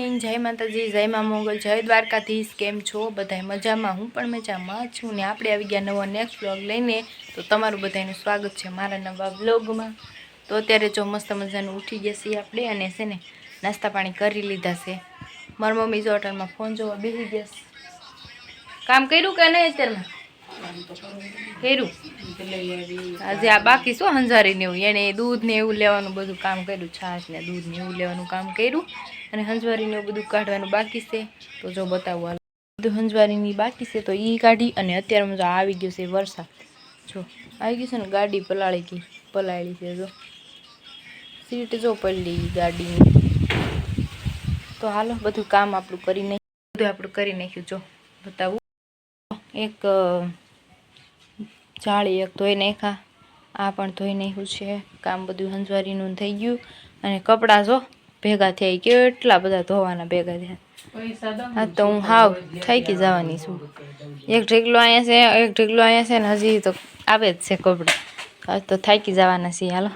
Morning, જય માતાજી, જય મા મોગલ, જય દ્વારકાધીશ। કેમ છો બધાય? મજામાં? હું પણ મજામાં છું ને આપણે આવી ગયા નવો નેક્સ્ટ વ્લોગ લઈને। તો તમારું બધાનું સ્વાગત છે મારા નવા વ્લોગમાં। તો અત્યારે જો મસ્ત મજાનું ઉઠી ગયા છીએ આપણે અને છે ને નાસ્તા પાણી કરી લીધા છે। મારી મમ્મી જો હોટલમાં ફોન જોવા બેસી ગયા છે। કામ કર્યું કે નહીં અત્યારમાં? કર્યું આજે આ બાકી શું હંજારી ને એવું એને દૂધ ને એવું લેવાનું બધું કામ કર્યું, છાશ ને દૂધ ને એવું લેવાનું કામ કર્યું અને હંજવારીને એવું બધું કાઢવાનું બાકી છે। તો જો બતાવું બધું હંજવારીની બાકી છે તો એ કાઢી અને અત્યારે જો આવી ગયો છે વરસાદ। જો આવી ગયું છે ને, ગાડી પલાળી છે, જો સીટ જો પડી ગાડીની। તો હાલો બધું કામ આપણું કરી નાખ્યું, બધું આપણું કરી નાખ્યું। જો બતાવું, એક જાળી એક ધોઈ નાખ્યા, આ પણ ધોઈ નાખ્યું છે, કામ બધું હંજવારીનું થઈ ગયું અને કપડાં જો ભેગા થયા, કેટલા બધા ધોવાના ભેગા થયા। હા તો હું હાવ થાકી જવાની છું। એક ઢીકલો અહીંયા છે, એક ઢીકલો અહીંયા છે ને હજી તો આવે જ છે કપડાં। આજ તો થાકી જવાના છીએ। હાલો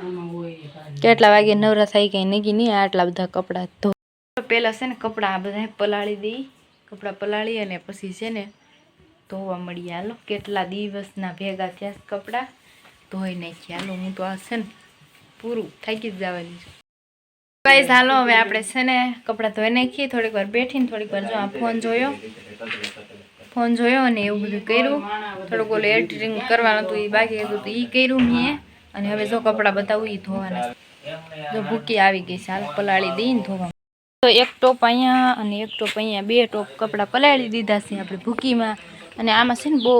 કેટલા વાગે નવરા થઈ કઈ નગી નહીં, આટલા બધા કપડાં ધો પહેલાં છે ને કપડાં બધા પલાળી દઈ, કપડાં પલાળી અને પછી છે ને ધોવા મળીએ। હાલો કેટલા દિવસના ભેગા થયા કપડાં ધોઈ નાખ્યા। હાલો હું તો આ છે ને પૂરું થાકી જ જવાની છું ગાઈસ। હાલો હવે આપણે છે ને કપડાં ધોઈ નાખીએ, થોડીક વાર બેઠીને થોડીક વાર જો આ ફોન જોયો અને એવું બધું કર્યું। થોડુંક ઓલું એડિટિંગ કરવાનું હતું એ બાકી હતું તો એ કર્યું મેં અને હવે જો કપડાં બતાવું એ ધોવાના। જો ભૂકી આવી ગઈ છે, હાલ પલાળી દઈને ધોવા। તો એક ટોપ અહીંયા અને એક ટોપ અહીંયા, બે ટોપ કપડાં પલાળી દીધા છે આપણે ભૂકીમાં। અને આમાં છે ને બહુ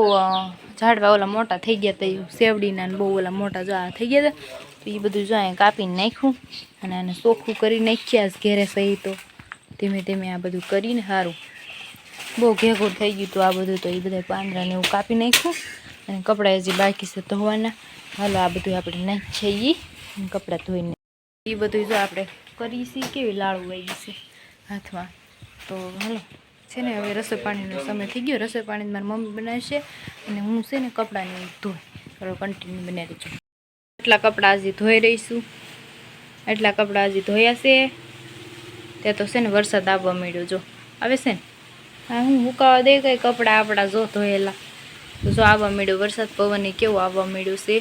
ઝાડવા ઓલા મોટા થઈ ગયા હતા, સેવડીના બહુ ઓલા મોટા જો થઈ ગયા હતા તો એ બધું જો અહીંયા કાપીને નાખ્યું અને આને ચોખ્ખું કરી નાખ્યા ઘેરે સહી। તો ધીમે ધીમે આ બધું કરીને સારું બહુ ઘેઘોર થઈ ગયું હતું આ બધું, તો એ બધા પાંદડાને એવું કાપી નાખ્યું અને કપડાં હજી બાકી છે ધોવાના। હાલો આ બધું આપણે નાખીએ અને કપડાં ધોઈને એ બધું જો આપણે કરીએ છીએ। કેવી લાળું આવી છે હાથમાં। તો હાલો છે ને હવે રસોઈ પાણીનો સમય થઈ ગયો, રસોઈ પાણી મારી મમ્મી બનાવશે અને હું છે ને કપડાને ધોઈ કન્ટિન્યુ બનાવી છું। એટલા કપડાં હજી ધોઈ રહીશું, એટલા કપડાં હજી ધોયા છે। ત્યાં તો છે ને વરસાદ આવવા માંડ્યો, જો આવે છે ને, હા હું હુકાવા દે કઈ કપડાં આપણા જો ધોયેલા તો જો આવવા માંડ્યો વરસાદ, પવન કેવું આવવા માંડ્યું છે,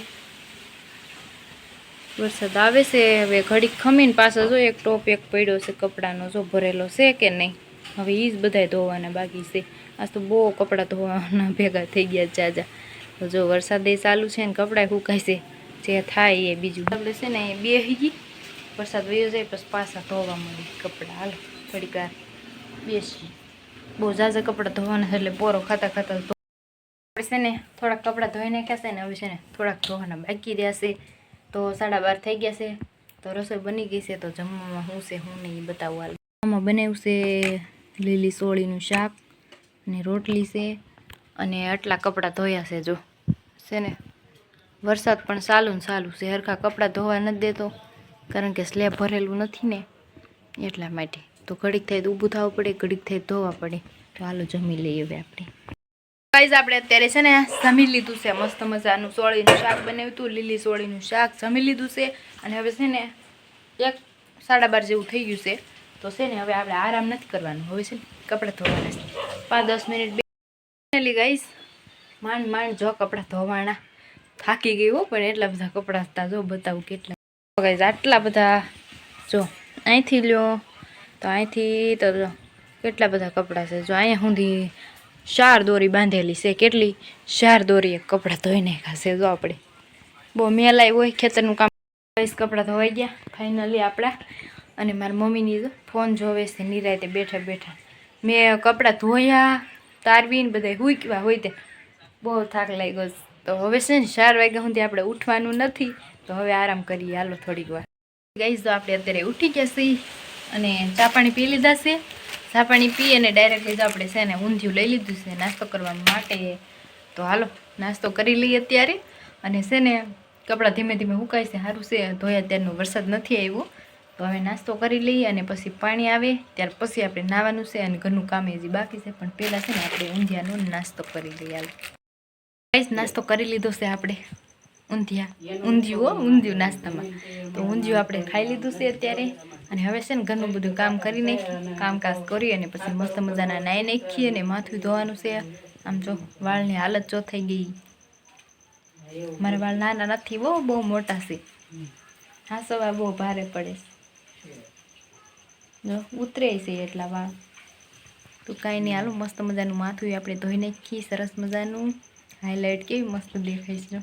વરસાદ આવે છે। હવે ઘડીક ખમીને પાછો જો એક ટોપ એક પડ્યો છે કપડાનો, જો ભરેલો છે કે નહીં, હવે એ જ બધા ધોવાના બાકી છે। આજ તો બહુ કપડાં ધોવાના ભેગા થઈ ગયા જાજા। તો જો વરસાદ ચાલુ છે ને કપડાં સુકાય છે, જે થાય એ બીજું આપણે છે ને બેસી ગઈ, વરસાદ વયો જાય પછી પાછા ધોવા મળી કપડાં। હાલો થોડીક વાર બેસી, બહુ ઝાઝા કપડાં ધોવાના છે એટલે પોરો ખાતા ખાતા આપણે છે ને થોડાક કપડાં ધોઈ નાખ્યા છે ને હવે છે ને થોડાક ધોવાના બાકી રહ્યા છે। તો 12:30 થઈ ગયા છે, તો રસોઈ બની ગઈ છે। તો જમવામાં શું છે શું નહીં બતાવું। હાલ આમાં બનાવ્યું છે લીલી સોળીનું શાક અને રોટલી છે અને આટલા કપડાં ધોયા છે। જો છે ને વરસાદ પણ ચાલુ છે, હરખા કપડાં ધોવા નથી દેતો કારણ કે સ્લેબ ભરેલું નથી ને એટલા માટે। તો ઘડીક થાય તો ઊભું થવું પડે, ઘડીક થાય ધોવા પડે। તો હાલો જમી લઈએ હવે આપણે ગાઈસ। આપણે અત્યારે છે ને જમી લીધું છે, મસ્ત મજાનું સોળીનું શાક બનાવ્યું હતું, લીલી સોળીનું શાક જમી લીધું છે અને હવે છે ને 1:30 જેવું થઈ ગયું છે। તો છે ને હવે આપણે આરામ નથી કરવાનું, હવે છે ને કપડાં ધોવાના છે 5-10 મિનિટ બેસી ગાઈસ। માંડ જો કપડાં ધોવાના, થાકી ગઈ હો પણ એટલા બધા કપડાં હતા, જો બતાવું કેટલા ગાઈસ, આટલા બધા જો અહીંથી લ્યો તો અહીંથી તો કેટલા બધા કપડાં છે। જો અહીંયા સુધી 4 દોરી બાંધેલી છે, કેટલી 4 દોરી એક કપડાં ધોઈ નાખ્યા છે। જો આપણે બહુ મેલાઈ હોય ખેતરનું કામ, કપડાં ધોવાઈ ગયા ફાઇનલી આપણા। અને મારી મમ્મીની ફોન જોવે છે નિરાતે બેઠા બેઠા, મેં કપડાં ધોયા તારવીને બધા હુકવા હોય તે બહુ થાક લાગ્યો। તો હવે છે ને 4 વાગ્યા સુધી આપણે ઉઠવાનું નથી, તો હવે આરામ કરીએ। હાલો થોડીક વાર ગાઈસ। તો આપણે અત્યારે ઉઠી ગયા છીએ અને ચા પાણી પી લીધા છે। ચા પાણી પી અને ડાયરેક્ટલી તો આપણે છે ને ઊંધિયું લઈ લીધું છે નાસ્તો કરવા માટે। તો હાલો નાસ્તો કરી લઈએ અત્યારે અને છે ને કપડાં ધીમે ધીમે સુકાય છે, સારું છે ધોયા ત્યારનો વરસાદ નથી આવ્યો। તો હવે નાસ્તો કરી લઈએ અને પછી પાણી આવે ત્યાર પછી આપણે નાહવાનું છે અને ઘરનું કામ હજી બાકી છે, પણ પહેલાં છે ને આપણે ઊંધિયાનો નાસ્તો કરી લઈએ। હાલો ગાઈસ નાસ્તો કરી લીધો છે આપણે, ઊંધિયું નાસ્તામાં। તો ઊંધિયું આપણે ખાઈ લીધું છે અત્યારે અને હવે છે ને ઘરનું બધું કામ કરી નાખી, કામકાજ કરી અને પછી મસ્ત મજાના નાહી નાખીએ અને માથું ધોવાનું છે. આમ જો વાળની હાલત જો થઈ ગઈ, મારા વાળ નાના નથી, બહુ મોટા છે. હા સવા બહુ ભારે પડે જો ઉતરે છે એટલા વાળ. તો કાંઈ નહીં, હાલો મસ્ત મજાનું માથું આપણે ધોઈ નાખીએ, સરસ મજાનું. હાઈલાઇટ કેવી મસ્ત દેખાય છે.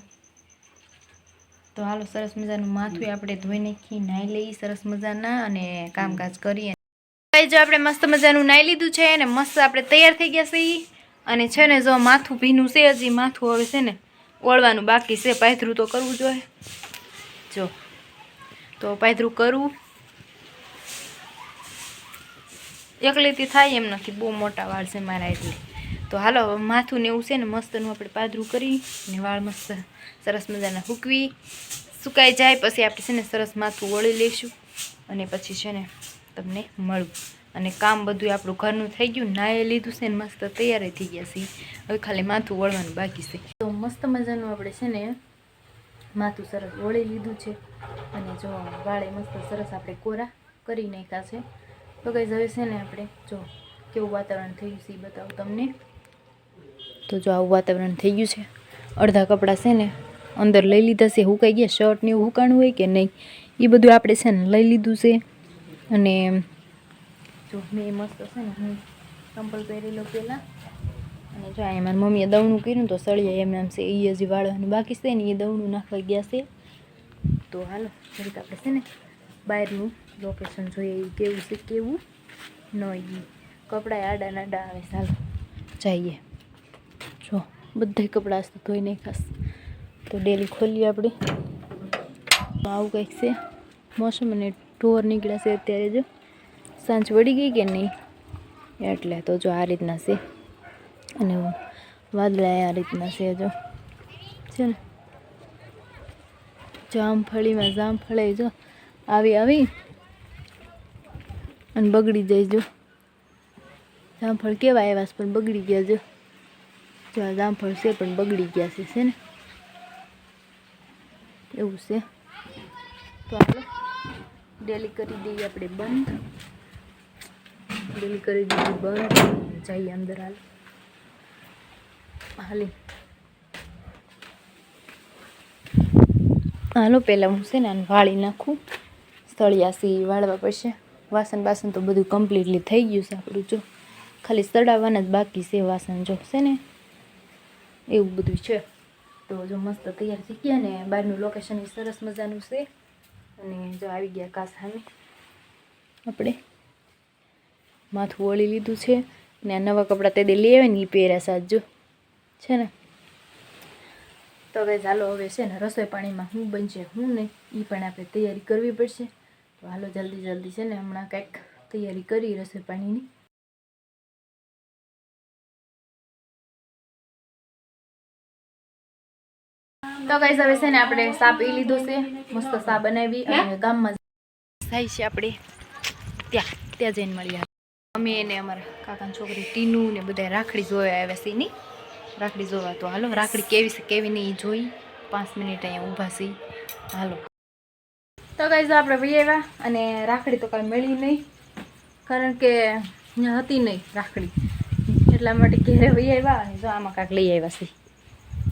તો હાલો સરસ મજાનું માથું આપણે ધોઈ નાખી, નાહી લઈએ સરસ મજાના અને કામકાજ કરીએ. જો આપણે મસ્ત મજાનું નાહી લીધું છે અને મસ્ત આપણે તૈયાર થઈ ગયા છીએ. અને છે ને જો માથું ભીનું છે, હજી માથું હવે છે ને ઓળવાનું બાકી છે. પાયથરું તો કરવું જોઈએ, જો તો પાયથરું કરવું એકલીથી થાય એમ નથી, બહુ મોટા વાળ છે મારા એટલે. તો હાલો માથું ને એવું છે ને મસ્તનું આપણે પાથરું કરી અને વાળ મસ્ત સરસ મજાના સુકાઈ જાય પછી આપણે છે ને સરસ માથું ઓળી લઈશું અને પછી છે ને તમને મળું. અને કામ બધું આપણું ઘરનું થઈ ગયું, નાહી લીધું છે ને મસ્ત તૈયાર થઈ ગયા છે. હવે ખાલી માથું ઓળવાનું બાકી છે. તો મસ્ત મજાનું આપણે છે ને માથું સરસ ઓળી લીધું છે અને જો વાળે મસ્ત સરસ આપણે કોરા કરી નાખ્યા છે. તો કઈ હવે છે ને આપણે જો કેવું વાતાવરણ થઈ ગયું છે એ બતાવું તમને. તો જો આવું વાતાવરણ થઈ ગયું છે. અડધા કપડાં છે ને અંદર લઈ લીધા છે, હુકાઈ ગયા. શર્ટ ને એવું હુકાણું હોય કે નહીં એ બધું આપણે છે ને લઈ લીધું છે. અને જો મેં મસ્ત છે ને હું ચંપલ પહેરેલો પહેલાં. અને જો અહીંયા મારી મમ્મીએ દવણું કર્યું તો સળિયા એમ નામ છે, એ હજી વાળવાનું બાકી છે ને, એ દવણું નાખવા ગયા છે. તો હાલો જરીક આપણે છે ને બહારનું લોકેશન જોઈએ એ કેવું છે કેવું ન. એ કપડાં આડા નાડા આવે, ચાલો જઈએ. જો બધા કપડાં તો ધોઈ નાખાશ. તો ડેલી ખોલીએ આપણે. આવું કંઈક છે મોસમ અને ઢોર નીકળ્યા છે અત્યારે. જો સાંજ વળી ગઈ કે નહીં એટલે. તો જો આ રીતના છે અને વાદળા આ રીતના છે. જો છે ને જામફળીમાં જામફળે જો આવી અને બગડી જાય. જો જામફળ કેવા આવ્યા છે પણ બગડી ગયા. જો આ જામફળ છે પણ બગડી ગયા છે ને એવું છે. તો આપણે ડેલી કરી દઈએ આપણે બંધ. ડેલી કરી દઈએ બંધ, જઈએ અંદર. હાલો પહેલાં હું છે ને આને વાળી નાખું. સળિયાસી વાળવા પડશે. વાસણ બાસણ તો બધું કમ્પ્લીટલી થઈ ગયું છે આપણું. જો ખાલી સડાવવાના જ બાકી છે વાસણ. જો છે ને એવું બધું છે. તો જો મસ્ત તૈયાર થઈ ગયા ને બહારનું લોકેશન સરસ મજાનું છે. અને જો આવી ગયા કાચ સામે આપણે. માથું ઓળી લીધું છે ને આ નવા કપડાં તે લઈ આવે ને એ પહેર્યા સાથ. જો છે ને. તો હવે ચાલો હવે છે ને રસોઈ પાણીમાં શું બનશે શું નહીં એ પણ આપણે તૈયારી કરવી પડશે. તો હાલો જલ્દી છે ને હમણાં કંઈક તૈયારી કરી રસોઈ પાણીની. તો ગાઈસ હવે છે ને આપણે સા પી લીધો છે, મસ્ત સા બનાવી અને ગામમાં થાય છે આપણે ત્યાં જઈને મળ્યા. અમે એને અમારા કાકાની છોકરી ટીનું ને બધા રાખડી જોવા આવ્યા છે ની રાખડી જોવા. તો હાલો રાખડી કેવી છે કેવી નહીં એ જોઈ. 5 મિનિટ અહીંયા ઊભા છીએ. હાલો તો ગાઈસ આપણે વહી આવ્યા અને રાખડી તો કાંઈ મળી નહીં, કારણ કે અહીંયા હતી નહીં રાખડી. એટલા માટે ઘેરે વહી આવ્યા અને જો આમાં કાંઈક લઈ આવ્યા છે.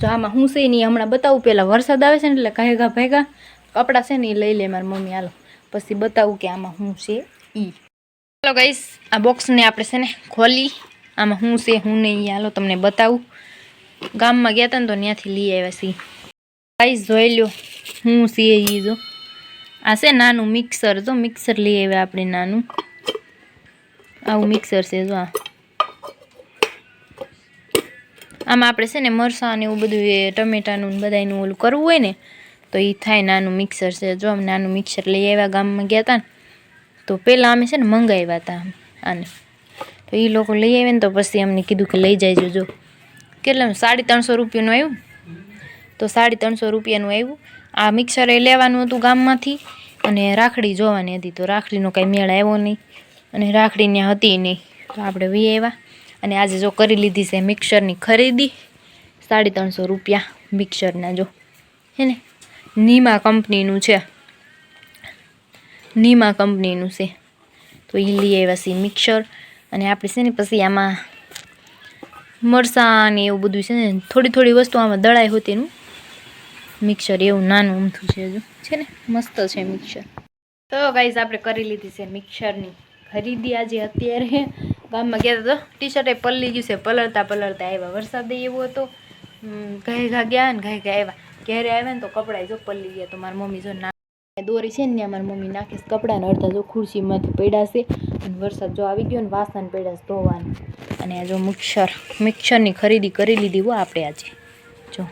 જો આમાં હું છે નહીં હમણાં બતાવું. પહેલાં વરસાદ આવે છે ને એટલે કાંઈ ભેગા કપડાં છે ને એ લઈ લે મારી મમ્મી. હાલો પછી બતાવું કે આમાં શું છે ઈ. હાલો ગાઈસ આ બોક્સને આપણે છે ને ખોલી આમાં શું છે શું નહીં હાલો તમને બતાવું. ગામમાં ગયા હતા ને તો ત્યાંથી લઈ આવ્યા છીએ. ગાઈસ જોઈ લો શું છે એ. જો આ છે નાનું મિક્સર. જો મિક્સર લઈ આવ્યા આપણે નાનું આવું મિક્સર છે. જો આમાં આપણે છે ને મરચાં ને એવું બધું એ ટમેટાનું બધાનું ઓલું કરવું હોય ને તો એ થાય. નાનું મિક્સર છે. જો અમે નાનું મિક્સર લઈ આવ્યા ગામમાં ગયા હતા ને તો પહેલાં અમે છે ને મંગાવ્યા હતા આને. તો એ લોકો લઈ આવ્યા ને તો પછી અમને કીધું કે લઈ જાય. જો કેટલાનું 350 રૂપિયાનું આવ્યું. તો 350 રૂપિયાનું આવ્યું. આ મિક્સર એ લેવાનું હતું ગામમાંથી અને રાખડી જોવાની હતી. તો રાખડીનો કાંઈ મેળ આવ્યો નહીં અને રાખડી ત્યાં હતી નહીં. તો આપણે વી આવ્યા અને આજે જો કરી લીધી છે મિક્સરની ખરીદી. 350 રૂપિયા મિક્સરના. જો હે ને નીમા કંપનીનું છે. નીમા કંપનીનું છે. તો એ લઈ આવ્યા છે મિક્સર. અને આપણે છે ને પછી આમાં મરચાં ને એવું બધું છે ને થોડી થોડી વસ્તુ આમાં દળાઈ હોતી એનું મિક્સર એવું નાનું અમથું છે હજુ છે ને મસ્ત છે મિક્સર. તો ગાઈઝ આપણે કરી લીધી છે મિક્સરની ખરીદી આજે અત્યારે ગામમાં ગયા તો ટી શર્ટ પલળી ગયું છે પલળતા પલળતા આવ્યા વરસાદ એવો હતો ઘા ગયા ને ઘા આવ્યા ઘેરે આવ્યા ને તો કપડાં જો પલળી ગયા તો મારી મમ્મી જો દોરી છે ને મારી મમ્મી નાખીશ કપડાને અડધા જો ખુરશીમાંથી પડ્યા છે અને વરસાદ જો આવી ગયો ને વાસણ પડ્યા છે ધોવાનું. અને આ જો મિક્સરની ખરીદી કરી લીધી હો આપણે આજે જો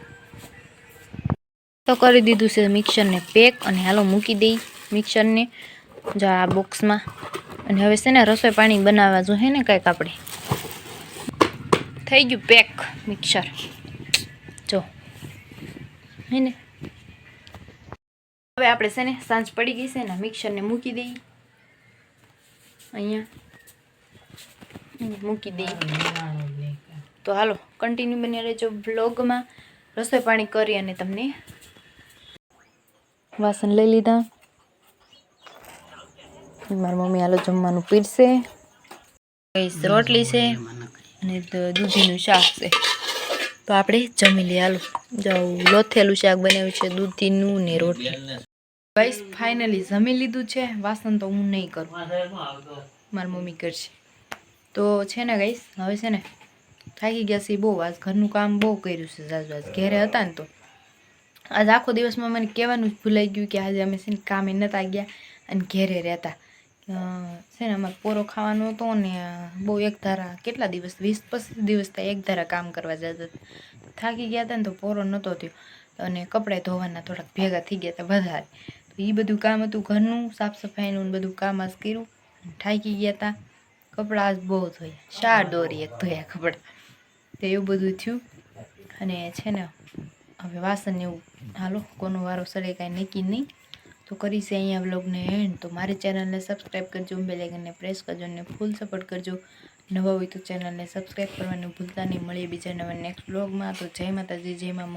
તો કરી દીધું છે મિક્સરને પેક. અને હાલો મૂકી દઈ મિક્સરને જો આ બોક્સમાં. અને હવે છે ને રસોઈ પાણી બનાવવા જો હે ને કાંઈક આપણે થઈ ગયું પેક મિક્સર જો હે ને. હવે આપણે છે ને સાંજ પડી ગઈ છે ને મિક્સરને મૂકી દઈ અહીંયા મૂકી દઈ. તો હાલો કન્ટિન્યુ બની રહેજો બ્લોગમાં. રસોઈ પાણી કરી અને તમને વાસણ લઈ લીધા. મારી મમ્મી હાલો જમવાનું પીરશે. રોટલી છે અને દૂધીનું શાક છે. તો આપણે જમી લઈએ હાલો. જાઉં લોથેલું શાક બનાવ્યું છે દૂધીનું ને રોટલી. ગાઈસ ફાઇનલી જમી લીધું છે. વાસણ તો હું નહીં કરું મારી મમ્મી કરશે. તો છે ને ગાઈસ હવે છે ને થાકી ગયા છે બહુ. આજ ઘરનું કામ બહુ કર્યું છે જાજુ. આજ ઘેરે હતા ને તો આજ આખો દિવસમાં મને કહેવાનું જ ભૂલાઈ ગયું કે આજે અમે છે ને કામે નહોતા ગયા અને ઘેરે રહેતા છે ને. અમારે પોરો ખાવાનો હતો ને બહુ એક ધારા કેટલા દિવસ 20-25 દિવસ થાય એક ધારા કામ કરવા જતા. થાકી ગયા હતા ને તો પોરો નહોતો થયો અને કપડાં ધોવાના થોડાક ભેગા થઈ ગયા હતા વધારે. તો એ બધું કામ હતું ઘરનું સાફ સફાઈનું બધું કામ આજ કર્યું. થાકી ગયા હતા. કપડાં આજ બહુ ધોયા 4 દોરી એક ધોયા કપડાં. તો એવું બધું થયું. અને છે ને હવે વાસણ એવું હાલો કોનો વારો સડે કાંઈ નક્કી નહીં. તો કરીશ અહીંયા વ્લોગને એન્ડ. તો મારી ચેનલને સબસ્ક્રાઈબ કરજો, બેલ આઇકનને પ્રેસ કરજો અને ફૂલ સપોર્ટ કરજો. નવા હોય તો ચેનલને સબસ્ક્રાઈબ કરવાનું ભૂલતા નહીં. મળીએ બીજા નવા નેક્સ્ટ વ્લોગમાં. તો જય માતાજી, જય મા.